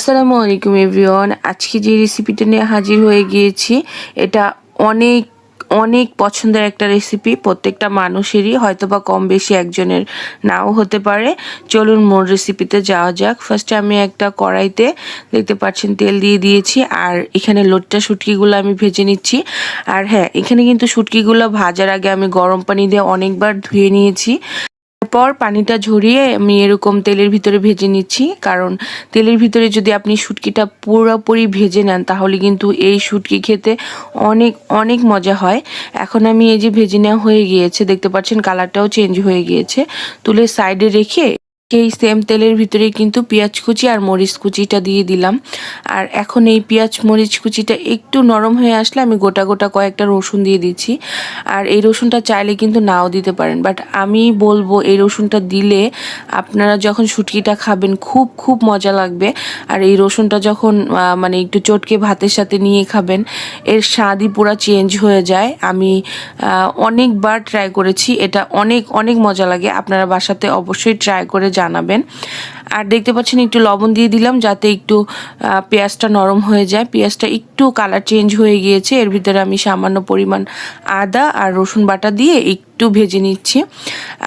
আসসালামু আলাইকুম এভরিওয়ান। আজকে যে রেসিপিটা নিয়ে হাজির হয়ে গিয়েছি, এটা অনেক অনেক পছন্দের একটা রেসিপি। প্রত্যেকটা মানুষেরই হয়তোবা কম বেশি একজনের নাও হতে পারে। চলুন মূল রেসিপিতে যাওয়া যাক। ফার্স্টে আমি একটা কড়াইতে দেখতে পাচ্ছেন তেল দিয়ে দিয়েছি, আর এখানে লোটটা শুটকিগুলো আমি ভেজে নিচ্ছি। আর হ্যাঁ, এখানে কিন্তু শুটকিগুলো ভাজার আগে আমি গরম পানি দিয়ে অনেকবার ধুয়ে নিয়েছি। পর পানিটা ঝরিয়ে আমি এরকম তেলের ভিতরে ভেজে নিচ্ছি, কারণ তেলের ভিতরে যদি আপনি শুটকিটা পুরোপুরি ভেজে নেন তাহলে কিন্তু এই শুটকি খেতে অনেক অনেক মজা হয়। এখন আমি এই যে ভেজে নেওয়া হয়ে গিয়েছে, দেখতে পাচ্ছেন কালারটাও চেঞ্জ হয়ে গিয়েছে। তুলে সাইডে রেখে এই সেম তেলের ভিতরে কিন্তু পেঁয়াজ কুচি আর মরিচ কুচিটা দিয়ে দিলাম। আর এখন এই পেঁয়াজ মরিচ কুচিটা একটু নরম হয়ে আসলে আমি গোটা গোটা কয়েকটা রসুন দিয়ে দিচ্ছি। আর এই রসুনটা চাইলে কিন্তু নাও দিতে পারেন, বাট আমি বলবো এই রসুনটা দিলে আপনারা যখন শুটকিটা খাবেন খুব খুব মজা লাগবে। আর এই রসুনটা যখন মানে একটু চটকে ভাতের সাথে নিয়ে খাবেন, এর স্বাদই পুরো চেঞ্জ হয়ে যায়। আমি অনেকবার ট্রাই করেছি, এটা অনেক অনেক মজা লাগে। আপনারা বাসাতে অবশ্যই ট্রাই করে জানাবেন। আর দেখতে পাচ্ছেন একটু লবণ দিয়ে দিলাম যাতে একটু পেঁয়াজটা নরম হয়ে যায়। পেঁয়াজটা একটু কালার চেঞ্জ হয়ে গিয়েছে, এর ভিতরে আমি সামান্য পরিমাণ আদা আর রসুন বাটা দিয়ে একটু ভেজে নিচ্ছি।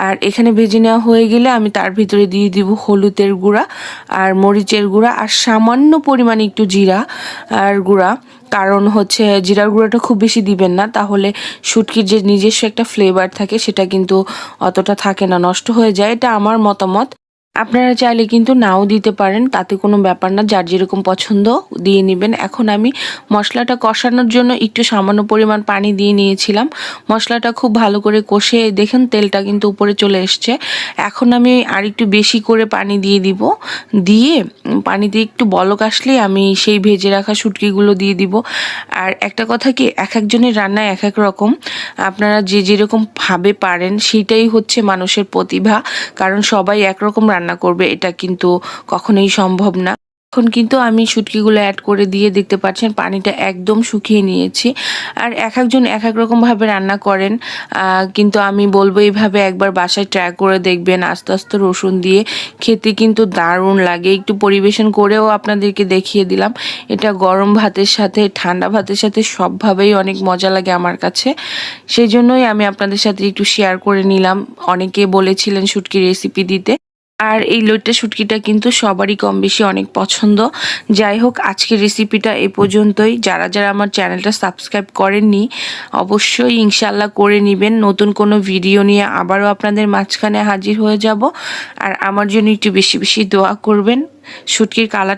আর এখানে ভেজে নেওয়া হয়ে গেলে আমি তার ভিতরে দিয়ে দিব হলুদের গুঁড়া আর মরিচের গুঁড়া আর সামান্য পরিমাণ একটু জিরা আর গুঁড়া। কারণ হচ্ছে জিরার গুঁড়োটা খুব বেশি দিবেন না, তাহলে শুটকির যে নিজস্ব একটা ফ্লেভার থাকে সেটা কিন্তু অতটা থাকে না, নষ্ট হয়ে যায়। এটা আমার মতামত। আপনারা চাইলে কিন্তু নাও দিতে পারেন, তাতে কোনো ব্যাপার না, যার যেরকম পছন্দ দিয়ে নেবেন। এখন আমি মশলাটা কষানোর জন্য একটু সামান্য পরিমাণ পানি দিয়ে নিয়েছিলাম। মশলাটা খুব ভালো করে কষে দেখেন তেলটা কিন্তু উপরে চলে এসছে। এখন আমি আর একটু বেশি করে পানি দিয়ে দিব। দিয়ে পানিতে একটু বলক আসলেই আমি সেই ভেজে রাখা শুটকিগুলো দিয়ে দিব। আর একটা কথা কি, এক একজনের রান্নায় এক এক রকম। আপনারা যে যেরকম ভাবে পারেন সেটাই হচ্ছে মানুষের প্রতিভা, কারণ সবাই একরকম রান্না করবে এটা কিন্তু কখনোই সম্ভব না। এখন কিন্তু আমি শুটকিগুলো অ্যাড করে দিয়ে দেখতে পাচ্ছেন পানিটা একদম শুকিয়ে নিয়েছি। আর এক একজন এক এক রকমভাবে রান্না করেন, কিন্তু আমি বলবো এইভাবে একবার বাসায় ট্রাই করে দেখবেন। আস্তে আস্তে রসুন দিয়ে খেতে কিন্তু দারুণ লাগে। একটু পরিবেশন করেও আপনাদেরকে দেখিয়ে দিলাম। এটা গরম ভাতের সাথে ঠান্ডা ভাতের সাথে সবভাবেই অনেক মজা লাগে আমার কাছে। সেই জন্যই আমি আপনাদের সাথে একটু শেয়ার করে নিলাম। অনেকে বলেছিলেন শুটকির রেসিপি দিতে। আর এই লইট্টা শুটকিটা কিন্তু সবারই কম বেশি অনেক পছন্দ। যাই হোক, আজকের রেসিপিটা এই পর্যন্তই। যারা যারা আমার চ্যানেলটা সাবস্ক্রাইব করেননি অবশ্যই ইনশাল্লাহ করে নেবেন। নতুন কোনো ভিডিও নিয়ে আবারও আপনাদের মাঝখানে হাজির হয়ে যাব। আর আমার জন্য একটু বেশি বেশি দোয়া করবেন। শুটকির কালারটা